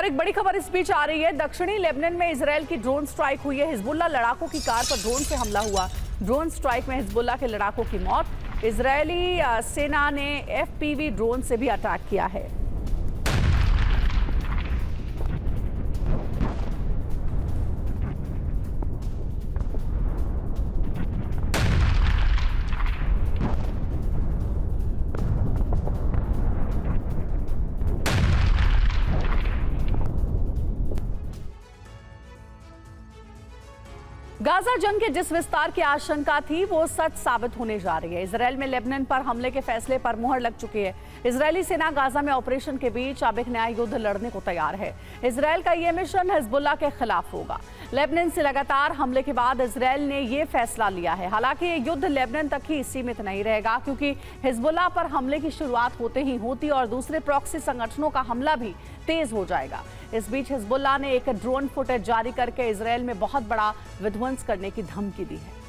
और एक बड़ी खबर इस बीच आ रही है। दक्षिणी लेबनान में इजराइल की ड्रोन स्ट्राइक हुई है। हिजबुल्लाह लड़ाकों की कार पर ड्रोन से हमला हुआ। ड्रोन स्ट्राइक में हिजबुल्लाह के लड़ाकों की मौत। इजरायली सेना ने एफपीवी ड्रोन से भी अटैक किया है। गाजा जंग के जिस विस्तार की आशंका थी वो सच साबित होने जा रही है। इजराइल में लेबनान पर हमले के फैसले पर मुहर लग चुकी है। इजरायली सेना गाजा में ऑपरेशन के बीच अब एक नया युद्ध लड़ने को तैयार है। इजराइल का यह मिशन हिजबुल्लाह के खिलाफ होगा। लेबनान से लगातार हमले के बाद इजराइल ने यह फैसला लिया है। हालांकि ये युद्ध लेबनान तक ही सीमित नहीं रहेगा, क्योंकि हिजबुल्लाह पर हमले की शुरुआत होते ही हूती और दूसरे प्रॉक्सी संगठनों का हमला भी तेज हो जाएगा। इस बीच हिजबुल्लाह ने एक ड्रोन फुटेज जारी करके इजराइल में बहुत बड़ा विध्वंस करने की धमकी दी है।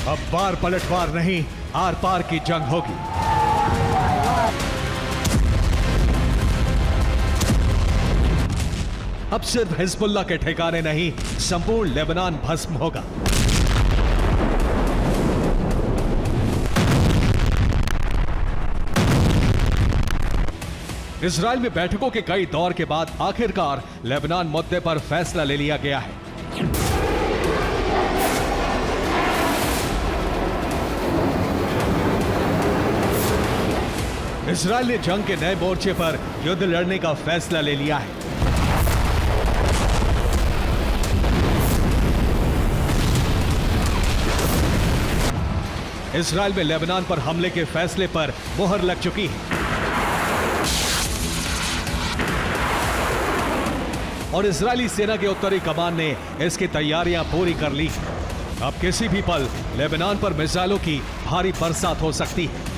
अब बार पलटवार नहीं, आर पार की जंग होगी। अब सिर्फ हिजबुल्लाह के ठिकाने नहीं, संपूर्ण लेबनान भस्म होगा। इजराइल में बैठकों के कई दौर के बाद आखिरकार लेबनान मुद्दे पर फैसला ले लिया गया है। इजराइल ने जंग के नए मोर्चे पर युद्ध लड़ने का फैसला ले लिया है। इजराइल में लेबनान पर हमले के फैसले पर मुहर लग चुकी है और इजरायली सेना के उत्तरी कमान ने इसकी तैयारियां पूरी कर ली। अब किसी भी पल लेबनान पर मिसाइलों की भारी बरसात हो सकती है।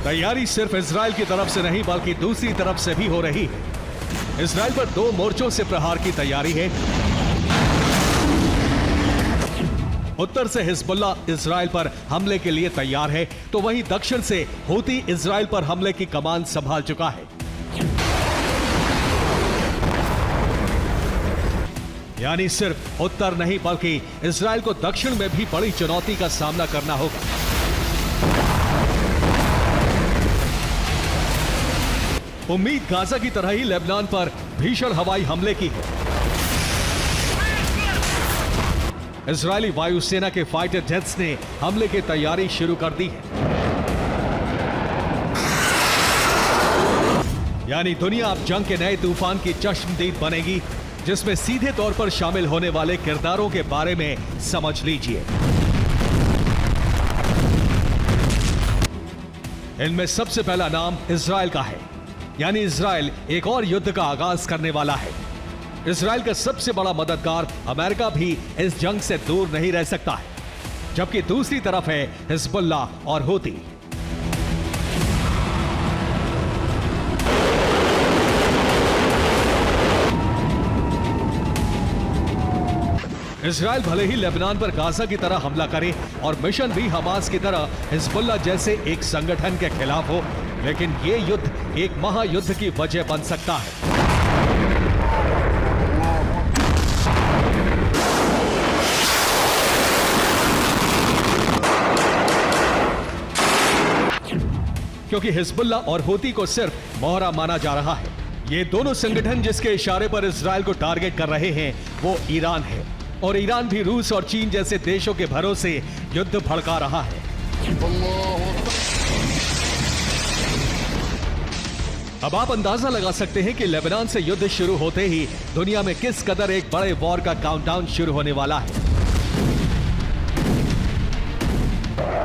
तैयारी सिर्फ इजराइल की तरफ से नहीं बल्कि दूसरी तरफ से भी हो रही है। इजराइल पर दो मोर्चों से प्रहार की तैयारी है। उत्तर से हिजबुल्लाह इजराइल पर हमले के लिए तैयार है, तो वहीं दक्षिण से हूती इजराइल पर हमले की कमान संभाल चुका है। यानी सिर्फ उत्तर नहीं बल्कि इजराइल को दक्षिण में भी बड़ी चुनौती का सामना करना होगा। उम्मीद गाजा की तरह ही लेबनान पर भीषण हवाई हमले की है। इजरायली वायुसेना के फाइटर जेट्स ने हमले की तैयारी शुरू कर दी है। यानी दुनिया अब जंग के नए तूफान की चश्मदीद बनेगी, जिसमें सीधे तौर पर शामिल होने वाले किरदारों के बारे में समझ लीजिए। इनमें सबसे पहला नाम इजराइल का है। यानी इजराइल एक और युद्ध का आगाज करने वाला है। इजराइल का सबसे बड़ा मददगार अमेरिका भी इस जंग से दूर नहीं रह सकता है, जबकि दूसरी तरफ है हिजबुल्लाह और हूती। इजराइल भले ही लेबनान पर गाजा की तरह हमला करे और मिशन भी हमास की तरह हिजबुल्लाह जैसे एक संगठन के खिलाफ हो, लेकिन ये युद्ध एक महायुद्ध की वजह बन सकता है। क्योंकि हिजबुल्लाह और हूती को सिर्फ मोहरा माना जा रहा है। ये दोनों संगठन जिसके इशारे पर इजराइल को टारगेट कर रहे हैं वो ईरान है, और ईरान भी रूस और चीन जैसे देशों के भरोसे युद्ध भड़का रहा है। अब आप अंदाजा लगा सकते हैं कि लेबनान से युद्ध शुरू होते ही दुनिया में किस कदर एक बड़े वॉर का काउंटडाउन शुरू होने वाला है।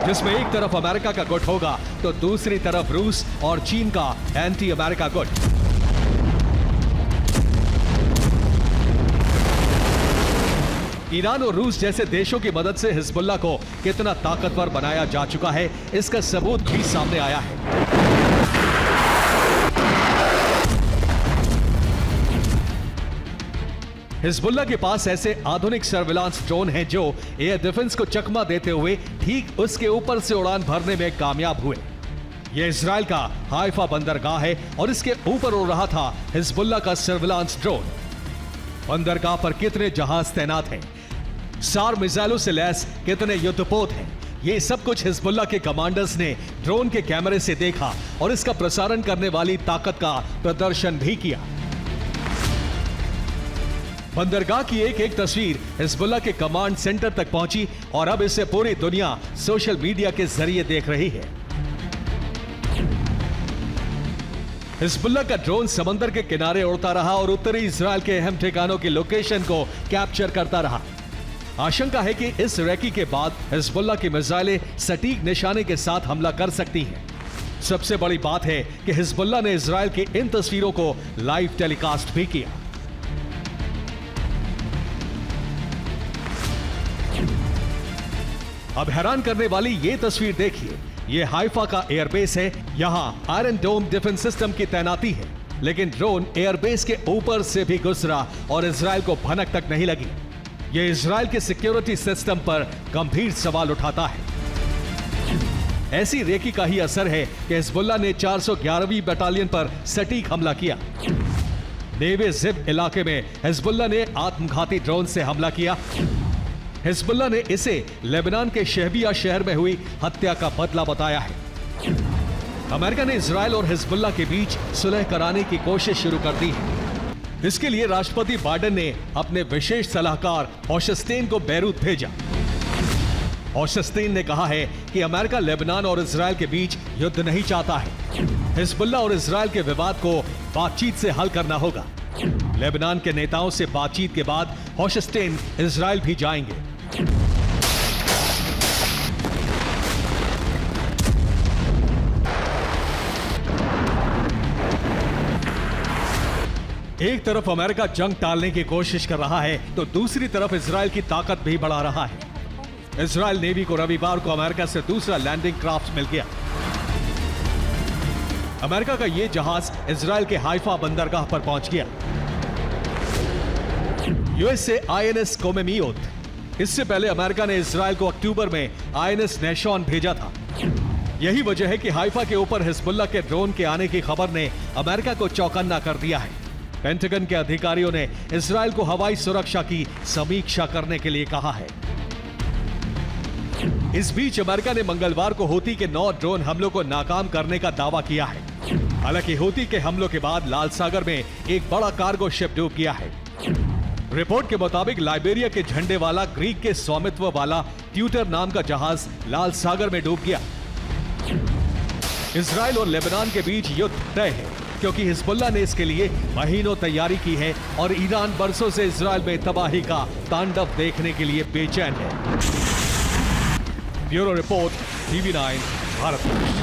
जिसमें एक तरफ अमेरिका का गुट होगा तो दूसरी तरफ रूस और चीन का एंटी अमेरिका गुट। ईरान और रूस जैसे देशों की मदद से हिजबुल्लाह को कितना ताकतवर बनाया जा चुका है, इसका सबूत भी सामने आया है। हिजबुल्लाह के पास ऐसे आधुनिक सर्विलांस ड्रोन हैं जो एयर डिफेंस को चकमा देते हुए ठीक उसके ऊपर से उड़ान भरने में कामयाब हुए। यह इजराइल का हाइफा बंदरगाह है और इसके ऊपर उड़ रहा था हिजबुल्लाह का सर्विलांस ड्रोन। बंदरगाह पर कितने जहाज तैनात हैं, सार मिसाइलों से लैस कितने युद्धपोत हैं, ये सब कुछ हिजबुल्लाह के कमांडर्स ने ड्रोन के कैमरे से देखा और इसका प्रसारण करने वाली ताकत का प्रदर्शन भी किया। बंदरगाह की एक एक तस्वीर हिजबुल्लाह के कमांड सेंटर तक पहुंची और अब इसे पूरी दुनिया सोशल मीडिया के जरिए देख रही है। हिजबुल्लाह का ड्रोन समंदर के किनारे उड़ता रहा और उत्तरी इजराइल के अहम ठिकानों की लोकेशन को कैप्चर करता रहा। आशंका है कि इस रैकी के बाद हिजबुल्लाह की मिसाइलें सटीक निशाने के साथ हमला कर सकती हैं। सबसे बड़ी बात है कि हिजबुल्लाह ने इजराइल की इन तस्वीरों को लाइव टेलीकास्ट भी किया। अब हैरान करने वाली ये तस्वीर देखिए, ये हाइफा का एयरबेस है। यहां आयरन डोम डिफेंस सिस्टम की तैनाती है, लेकिन ड्रोन एयरबेस के ऊपर से भी गुजरा और इजराइल को भनक तक नहीं लगी। ये इजराइल के सिक्योरिटी सिस्टम पर गंभीर सवाल उठाता है। ऐसी रेकी का ही असर है कि हिजबुल्लाह ने 411वीं बटालियन पर सटीक हमला किया। नेवे जिब इलाके में हिजबुल्लाह ने आत्मघाती ड्रोन से हमला किया। हिजबुल्लाह ने इसे लेबनान के शहबिया शहर में हुई हत्या का बदला बताया है। अमेरिका ने इजराइल और हिजबुल्लाह के बीच सुलह कराने की कोशिश शुरू कर दी है। इसके लिए राष्ट्रपति बाइडेन ने अपने विशेष सलाहकार होशस्टेन को बैरूत भेजा। होशस्टेन ने कहा है कि अमेरिका लेबनान और इजराइल के बीच युद्ध नहीं चाहता है। हिजबुल्लाह और इजराइल के विवाद को बातचीत से हल करना होगा। लेबनान के नेताओं से बातचीत के बाद होशस्टेन इजराइल भी जाएंगे। एक तरफ अमेरिका जंग टालने की कोशिश कर रहा है तो दूसरी तरफ इजराइल की ताकत भी बढ़ा रहा है। इजराइल नेवी को रविवार को अमेरिका से दूसरा लैंडिंग क्राफ्ट मिल गया। अमेरिका का यह जहाज इजराइल के हाइफा बंदरगाह पर पहुंच गया। यूएसए आईएनएस कोमेमियोत। इससे पहले अमेरिका ने इजराइल को अक्टूबर में आईएनएस नेशॉन भेजा था। यही वजह है कि हाइफा के ऊपर हिजबुल्लाह के ड्रोन के आने की खबर ने अमेरिका को चौकन्ना कर दिया है। पेंटागन के अधिकारियों ने इजराइल को हवाई सुरक्षा की समीक्षा करने के लिए कहा है। इस बीच अमेरिका ने मंगलवार को हूती के 9 ड्रोन हमलों को नाकाम करने का दावा किया है। हालांकि हूती के हमलों के बाद लाल सागर में एक बड़ा कार्गो शिप डूब गया है। रिपोर्ट के मुताबिक लाइबेरिया के झंडे वाला ग्रीक के स्वामित्व वाला ट्यूटर नाम का जहाज लाल सागर में डूब गया। इजराइल और लेबनान के बीच युद्ध तय है क्योंकि हिजबुल्लाह ने इसके लिए महीनों तैयारी की है और ईरान बरसों से इजराइल में तबाही का तांडव देखने के लिए बेचैन है। Bureau report, TV9 Bharat.